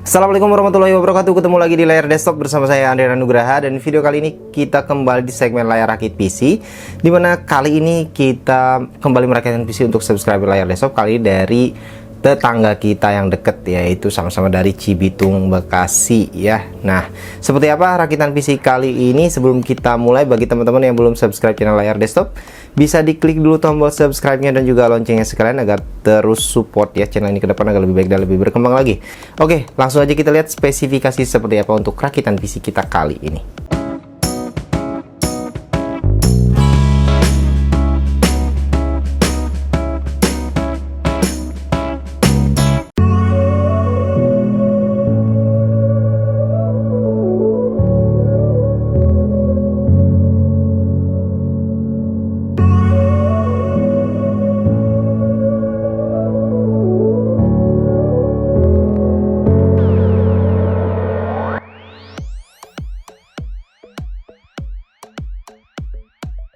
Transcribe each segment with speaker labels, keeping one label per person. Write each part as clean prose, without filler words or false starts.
Speaker 1: Assalamualaikum warahmatullahi wabarakatuh. Ketemu lagi di layar desktop bersama saya Andrea Nugraha. Dan video kali ini kita kembali di segmen layar rakit PC, dimana kali ini kita kembali merakitkan PC untuk subscriber layar desktop, kali ini dari tetangga kita yang deket, yaitu sama-sama dari Cibitung, Bekasi ya. Nah, seperti apa rakitan PC kali ini? Sebelum kita mulai, bagi teman-teman yang belum subscribe channel layar desktop, bisa diklik dulu tombol subscribe-nya dan juga loncengnya sekalian agar terus support ya channel ini ke depan agar lebih baik dan lebih berkembang lagi. Oke, langsung aja kita lihat spesifikasi seperti apa untuk rakitan PC kita kali ini.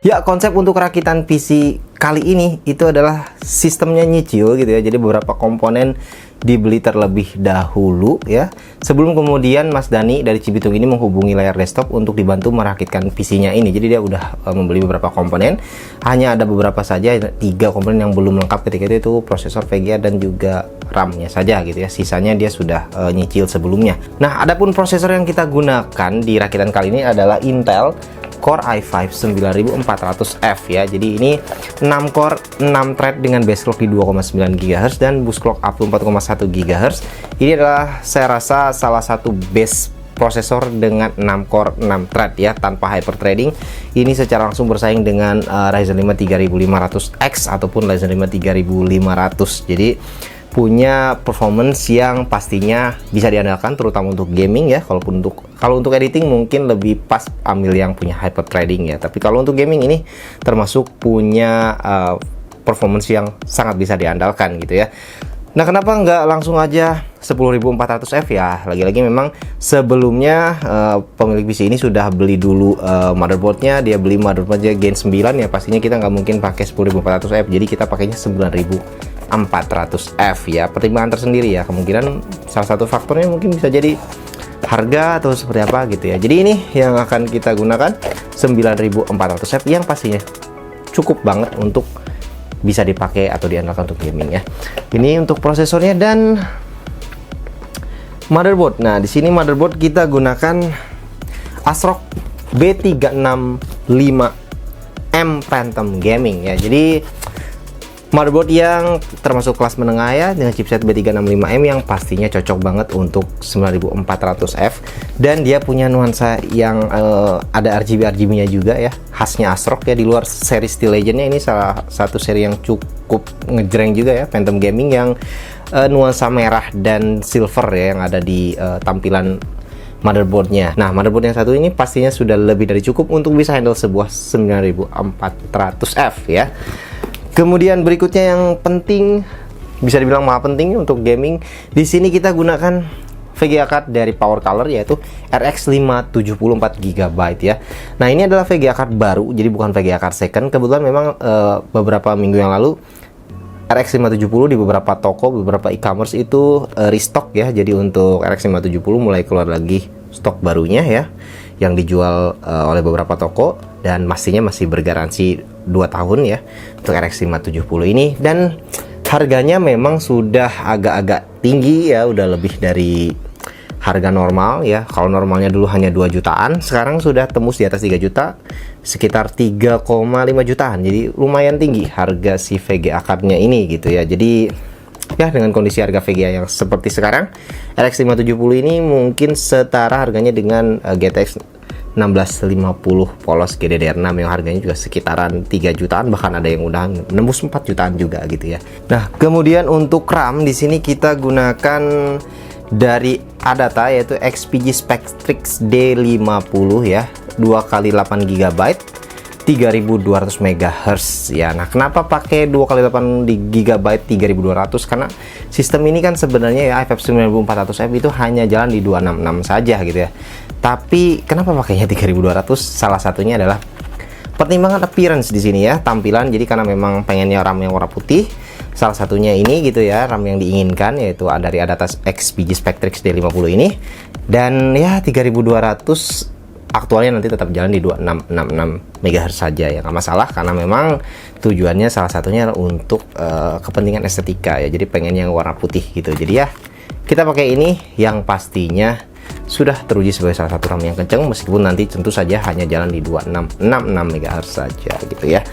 Speaker 1: Ya, konsep untuk rakitan PC kali ini itu adalah sistemnya nyicil gitu ya. Jadi beberapa komponen dibeli terlebih dahulu ya, sebelum kemudian Mas Dani dari Cibitung ini menghubungi layar desktop untuk dibantu merakitkan PC-nya ini. Jadi dia udah membeli beberapa komponen, hanya ada beberapa saja, 3 komponen yang belum lengkap ketika itu prosesor VGA dan juga RAM-nya saja gitu ya. Sisanya dia sudah nyicil sebelumnya. Nah, adapun prosesor yang kita gunakan di rakitan kali ini adalah Intel Core i5 9400F ya. Jadi ini 6 core 6 thread dengan base clock di 2,9 GHz dan boost clock up to 4,1 GHz. Ini adalah saya rasa salah satu base prosesor dengan 6 core 6 thread ya, tanpa hyperthreading. Ini secara langsung bersaing dengan Ryzen 5 3500X ataupun Ryzen 5 3500. Jadi punya performance yang pastinya bisa diandalkan, terutama untuk gaming ya. Kalau untuk editing mungkin lebih pas ambil yang punya hyperthreading ya. Tapi kalau untuk gaming ini termasuk punya performance yang sangat bisa diandalkan gitu ya. Nah, kenapa nggak langsung aja 10400F ya? Lagi-lagi memang sebelumnya pemilik PC ini sudah beli dulu motherboardnya. Dia beli motherboardnya Gen 9 ya, pastinya kita nggak mungkin pakai 10400F. Jadi kita pakainya 9400F ya. Pertimbangan tersendiri ya, kemungkinan salah satu faktornya mungkin bisa jadi harga atau seperti apa gitu ya. Jadi ini yang akan kita gunakan 9400F yang pastinya cukup banget untuk bisa dipakai atau diandalkan untuk gaming ya. Ini untuk prosesornya dan motherboard. Nah, di sini motherboard kita gunakan ASRock B365M Phantom Gaming ya. Jadi motherboard yang termasuk kelas menengah ya, dengan chipset B365M yang pastinya cocok banget untuk 9400F, dan dia punya nuansa yang ada RGB-nya juga ya, khasnya ASRock ya. Di luar seri Steel Legend-nya, ini salah satu seri yang cukup ngejreng juga ya, Phantom Gaming, yang nuansa merah dan silver ya yang ada di tampilan motherboardnya. Nah, motherboard yang satu ini pastinya sudah lebih dari cukup untuk bisa handle sebuah 9400F ya. Kemudian berikutnya yang penting, bisa dibilang maha penting untuk gaming, di sini kita gunakan VGA card dari Power Color, yaitu RX 570 4GB ya. Nah, ini adalah VGA card baru, jadi bukan VGA card second. Kebetulan memang beberapa minggu yang lalu RX 570 di beberapa toko, beberapa e-commerce itu restock ya. Jadi untuk RX 570 mulai keluar lagi stok barunya ya, yang dijual oleh beberapa toko, dan pastinya masih bergaransi 2 tahun ya untuk RX 570 ini. Dan harganya memang sudah agak-agak tinggi ya, udah lebih dari harga normal ya. Kalau normalnya dulu hanya 2 jutaan, sekarang sudah tembus di atas 3 juta, sekitar 3,5 jutaan. Jadi lumayan tinggi harga si VGA cardnya ini gitu ya. Jadi ya, dengan kondisi harga VGA yang seperti sekarang, RX 570 ini mungkin setara harganya dengan GTX 1650 polos GDDR6 yang harganya juga sekitaran 3 jutaan, bahkan ada yang udah nembus 4 jutaan juga gitu ya. Nah, kemudian untuk RAM di sini kita gunakan dari Adata, yaitu XPG Spectrix D50 ya, 2x8 GB 3200 MHz ya. Nah, kenapa pakai 2x8 GB 3200? Karena sistem ini kan sebenarnya ya, i5 9400F itu hanya jalan di 266 saja gitu ya. Tapi kenapa pakainya 3200? Salah satunya adalah pertimbangan appearance di sini ya, tampilan. Jadi karena memang pengennya RAM yang warna putih, Salah satunya ini gitu ya, RAM yang diinginkan yaitu dari Adata XPG Spectrix D50 ini. Dan ya 3200 aktualnya nanti tetap jalan di 2666 MHz saja ya, nggak masalah, karena memang tujuannya salah satunya untuk kepentingan estetika ya, jadi pengen yang warna putih gitu. Jadi ya kita pakai ini yang pastinya sudah teruji sebagai salah satu RAM yang kenceng, meskipun nanti tentu saja hanya jalan di 2666 MHz saja gitu ya.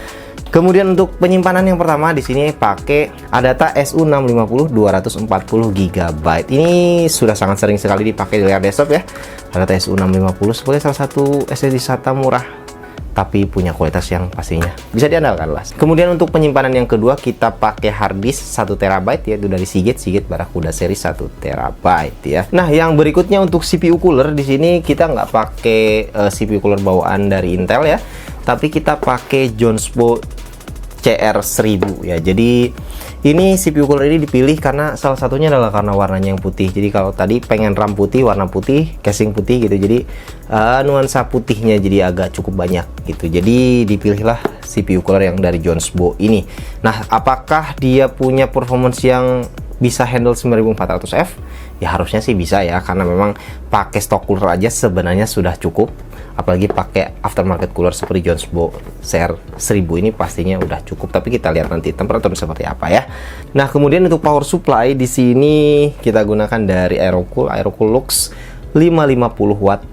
Speaker 1: Kemudian untuk penyimpanan yang pertama di sini pakai Adata SU650 240 GB. Ini sudah sangat sering sekali dipakai di layar desktop ya. Adata SU650 sebagai salah satu SSD SATA murah tapi punya kualitas yang pastinya bisa diandalkan lah. Kemudian untuk penyimpanan yang kedua kita pakai harddisk 1 TB yaitu dari Seagate Barakuda seri 1 TB ya. Nah, yang berikutnya untuk CPU cooler di sini kita nggak pakai CPU cooler bawaan dari Intel ya, tapi kita pakai Jonesbo CR1000 ya. Jadi ini CPU cooler ini dipilih karena salah satunya adalah karena warnanya yang putih. Jadi kalau tadi pengen RAM putih, warna putih, casing putih gitu, jadi nuansa putihnya jadi agak cukup banyak gitu. Jadi dipilihlah CPU cooler yang dari Jonesbo ini. Nah, apakah dia punya performance yang bisa handle 9400F? Ya harusnya sih bisa ya, karena memang pakai stock cooler aja sebenarnya sudah cukup. Apalagi pakai aftermarket cooler seperti Jonesbo CR1000 ini pastinya udah cukup. Tapi kita lihat nanti temperatur seperti apa ya. Nah, kemudian untuk power supply di sini kita gunakan dari Aerocool Lux 550 watt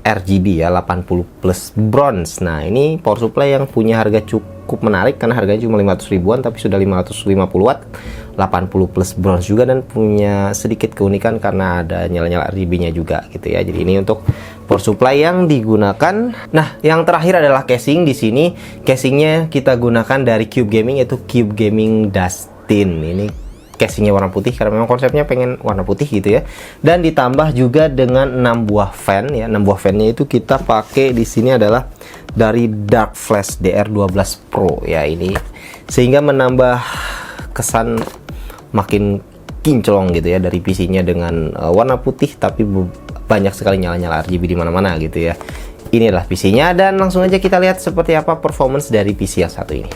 Speaker 1: RGB ya, 80 plus bronze. Nah, ini power supply yang punya harga cukup menarik karena harganya cuma 500 ribuan tapi sudah 550 watt, 80 plus bronze juga, dan punya sedikit keunikan karena ada nyala-nyala RGB-nya juga gitu ya. Jadi ini untuk power supply yang digunakan. Nah, yang terakhir adalah casing. Di sini casingnya kita gunakan dari Cube Gaming, yaitu Cube Gaming Dustin. Ini casingnya warna putih karena memang konsepnya pengen warna putih gitu ya. Dan ditambah juga dengan 6 buah fan ya. 6 buah fan-nya itu kita pakai di sini adalah dari Dark Flash DR12 Pro ya ini. Sehingga menambah kesan makin kinclong gitu ya dari PC-nya dengan warna putih tapi banyak sekali nyala-nyala RGB di mana-mana gitu ya. Inilah PC-nya, dan langsung aja kita lihat seperti apa performance dari PC yang satu ini.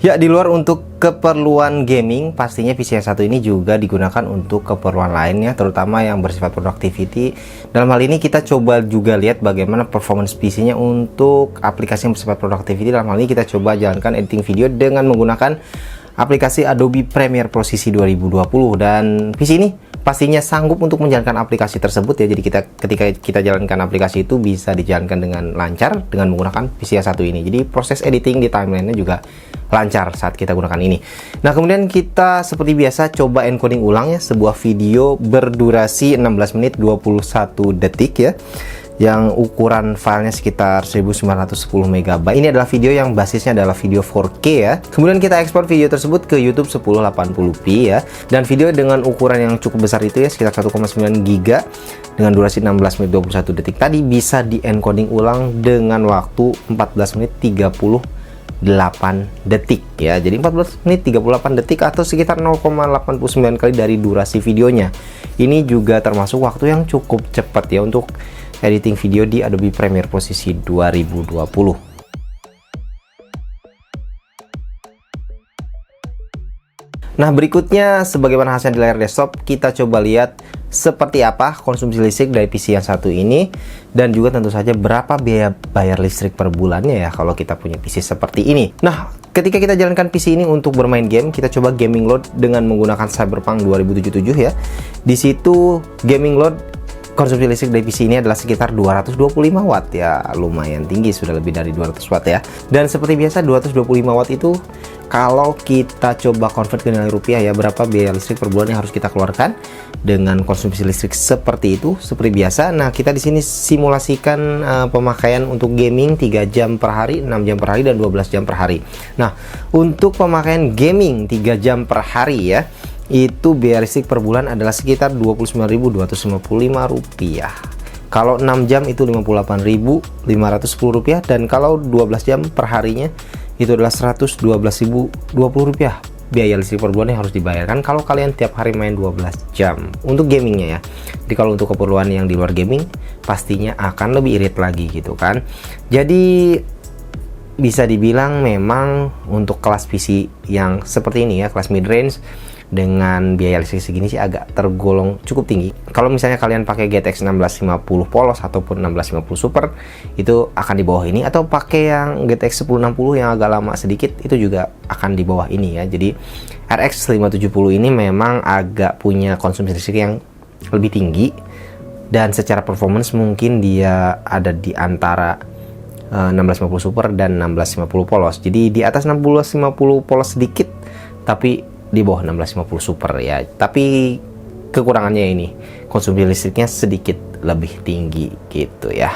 Speaker 1: Ya, di luar untuk keperluan gaming, pastinya PC yang satu ini juga digunakan untuk keperluan lainnya, terutama yang bersifat productivity. Dalam hal ini kita coba juga lihat bagaimana performance PC-nya untuk aplikasi yang bersifat productivity. Dalam hal ini kita coba jalankan editing video dengan menggunakan aplikasi Adobe Premiere Pro CC 2020, dan PC ini pastinya sanggup untuk menjalankan aplikasi tersebut ya. Jadi ketika kita jalankan aplikasi itu bisa dijalankan dengan lancar dengan menggunakan PC yang satu ini. Jadi proses editing di timeline-nya juga lancar saat kita gunakan ini. Nah, kemudian kita seperti biasa coba encoding ulang ya sebuah video berdurasi 16 menit 21 detik ya, yang ukuran filenya sekitar 1910 MB. Ini adalah video yang basisnya adalah video 4K ya. Kemudian kita ekspor video tersebut ke YouTube 1080p ya. Dan video dengan ukuran yang cukup besar itu ya, sekitar 1,9 GB dengan durasi 16 menit 21 detik tadi bisa di encoding ulang dengan waktu 14 menit 38 detik ya. Jadi 14 menit 38 detik atau sekitar 0,89 kali dari durasi videonya. Ini juga termasuk waktu yang cukup cepat ya untuk editing video di Adobe Premiere Pro CC 2020. Nah, berikutnya sebagaimana hasilnya di layar desktop, kita coba lihat seperti apa konsumsi listrik dari PC yang satu ini, dan juga tentu saja berapa biaya bayar listrik per bulannya ya kalau kita punya PC seperti ini. Nah, ketika kita jalankan PC ini untuk bermain game, kita coba gaming load dengan menggunakan Cyberpunk 2077 ya. Di situ gaming load konsumsi listrik dari PC ini adalah sekitar 225 watt ya, lumayan tinggi, sudah lebih dari 200 watt ya. Dan seperti biasa 225 watt itu kalau kita coba convert ke nilai rupiah ya, berapa biaya listrik per bulan yang harus kita keluarkan dengan konsumsi listrik seperti itu, seperti biasa. Nah, kita di sini simulasikan pemakaian untuk gaming 3 jam per hari, 6 jam per hari, dan 12 jam per hari. Nah, untuk pemakaian gaming 3 jam per hari ya, itu biaya listrik per bulan adalah sekitar Rp29.255. Kalau 6 jam itu Rp58.510, dan kalau 12 jam per harinya itu adalah Rp112.020 biaya listrik per bulan yang harus dibayarkan kalau kalian tiap hari main 12 jam untuk gamingnya ya. Jadi kalau untuk keperluan yang di luar gaming pastinya akan lebih irit lagi gitu kan. Jadi bisa dibilang memang untuk kelas PC yang seperti ini ya, kelas mid range dengan biaya listrik segini sih agak tergolong cukup tinggi. Kalau misalnya kalian pakai GTX 1650 polos ataupun 1650 Super, itu akan di bawah ini, atau pakai yang GTX 1060 yang agak lama sedikit, itu juga akan di bawah ini ya. Jadi RX 570 ini memang agak punya konsumsi listrik yang lebih tinggi, dan secara performance mungkin dia ada di antara 1650 Super dan 1650 polos. Jadi di atas 1650 polos sedikit, tapi di bawah 1650 Super ya. Tapi kekurangannya ini konsumsi listriknya sedikit lebih tinggi gitu ya.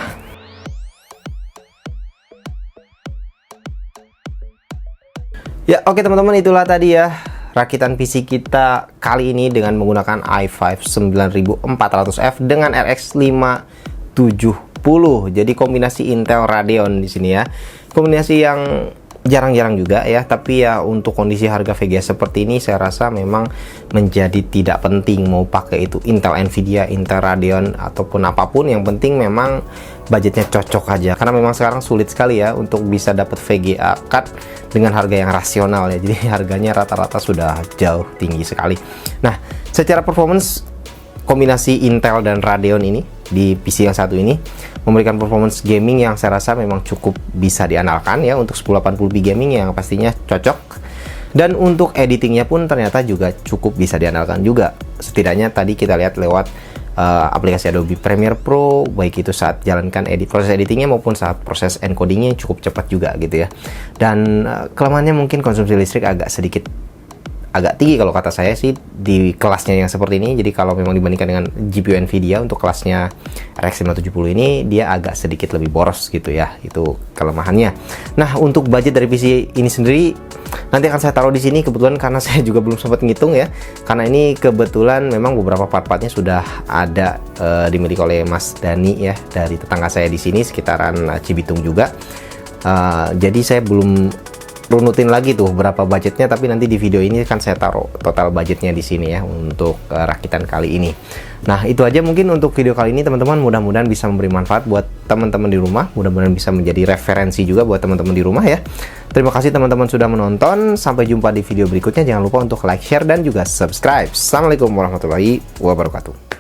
Speaker 1: Ya, oke teman-teman, itulah tadi ya rakitan PC kita kali ini dengan menggunakan i5 9400F dengan RX 570. Jadi kombinasi Intel Radeon di sini ya. Kombinasi yang jarang-jarang juga ya, tapi ya untuk kondisi harga VGA seperti ini saya rasa memang menjadi tidak penting mau pakai itu Intel Nvidia, Intel Radeon ataupun apapun. Yang penting memang budgetnya cocok aja, karena memang sekarang sulit sekali ya untuk bisa dapat VGA card dengan harga yang rasional ya. Jadi harganya rata-rata sudah jauh tinggi sekali. Nah, secara performance kombinasi Intel dan Radeon ini di PC yang satu ini memberikan performance gaming yang saya rasa memang cukup bisa diandalkan ya untuk 1080p gaming yang pastinya cocok, dan untuk editingnya pun ternyata juga cukup bisa diandalkan juga. Setidaknya tadi kita lihat lewat aplikasi Adobe Premiere Pro, baik itu saat jalankan proses editingnya maupun saat proses encodingnya cukup cepat juga gitu ya. Dan kelemahannya mungkin konsumsi listrik agak tinggi kalau kata saya sih di kelasnya yang seperti ini. Jadi kalau memang dibandingkan dengan GPU Nvidia untuk kelasnya RX 570 ini, dia agak sedikit lebih boros gitu ya, itu kelemahannya. Nah, untuk budget dari PC ini sendiri nanti akan saya taruh di sini kebetulan, karena saya juga belum sempat ngitung ya, karena ini kebetulan memang beberapa part-partnya sudah ada dimiliki oleh Mas Dani ya, dari tetangga saya di sini sekitaran Cibitung juga. Jadi saya belum runutin lagi tuh berapa budgetnya, tapi nanti di video ini kan saya taruh total budgetnya di sini ya untuk rakitan kali ini. Nah, itu aja mungkin untuk video kali ini teman-teman, mudah-mudahan bisa memberi manfaat buat teman-teman di rumah, mudah-mudahan bisa menjadi referensi juga buat teman-teman di rumah ya. Terima kasih teman-teman sudah menonton, sampai jumpa di video berikutnya. Jangan lupa untuk like, share, dan juga subscribe. Assalamualaikum warahmatullahi wabarakatuh.